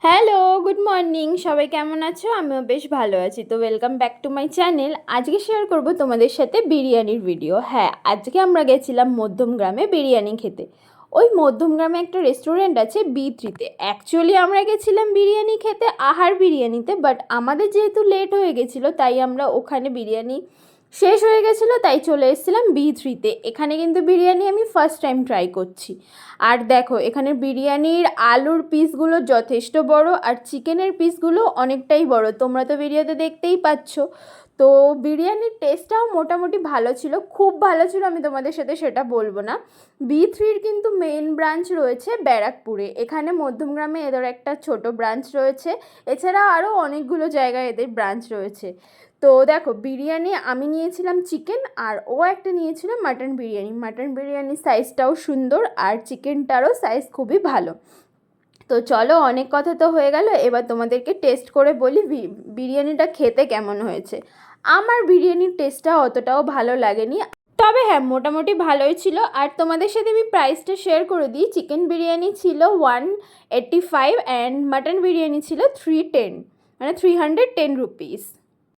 Hello, good morning. সবাই কেমন আছো? আমিও বেশ ভালো আছি। তো welcome back to my channel. আজকে শেয়ার করব তোমাদের সাথে বিরিয়ানির ভিডিও। হ্যাঁ, আজকে আমরা গেছিলাম মধ্যমগ্রামে বিরিয়ানি খেতে। ওই মধ্যমগ্রামে একটা রেস্টুরেন্ট আছে B3-তে। অ্যাকচুয়ালি আমরা গেছিলাম বিরিয়ানি খেতে আহার বিরিয়ানিতে, বাট আমাদের যেহেতু লেট হয়ে গেছিলো তাই আমরা ওখানে বিরিয়ানি শেষ হয়ে গেছিলো তাই চলে এসেছিলাম B3-তে। এখানে কিন্তু বিরিয়ানি আমি ফার্স্ট টাইম ট্রাই করছি। আর দেখো, এখানে বিরিয়ানির আলুর পিসগুলো যথেষ্ট বড় আর চিকেনের পিসগুলো অনেকটাই বড়, তোমরা তো ভিডিওতে দেখতেই পাচ্ছ। তো বিরিয়ানির টেস্টটাও মোটামুটি ভালো ছিল, খুব ভালো ছিল আমি তোমাদের সাথে সেটা বলবো না। B3-র কিন্তু মেন ব্রাঞ্চ রয়েছে ব্যারাকপুরে, এখানে মধ্যমগ্রামে এদের একটা ছোট ব্রাঞ্চ রয়েছে, এছাড়া আরও অনেকগুলো জায়গায় এদের ব্রাঞ্চ রয়েছে। তো দেখো, বিরিয়ানি আমি নিয়েছিলাম চিকেন আর ও একটা নিয়েছিল মাটন বিরিয়ানি। মাটন বিরিয়ানির সাইজটাও সুন্দর আর চিকেনটারও সাইজ খুবই ভালো। তো চলো, অনেক কথা তো হয়ে গেল, এবার তোমাদেরকে টেস্ট করে বলি বিরিয়ানিটা খেতে কেমন হয়েছে। আমার বিরিয়ানির টেস্টটা অতটাও ভালো লাগেনি, তবে হ্যাঁ মোটামুটি ভালোই ছিল। আর তোমাদের সাথে আমি প্রাইসটা শেয়ার করে দিই। চিকেন বিরিয়ানি ছিল 185 অ্যান্ড মাটন বিরিয়ানি ছিল 310, মানে 310 রুপিস।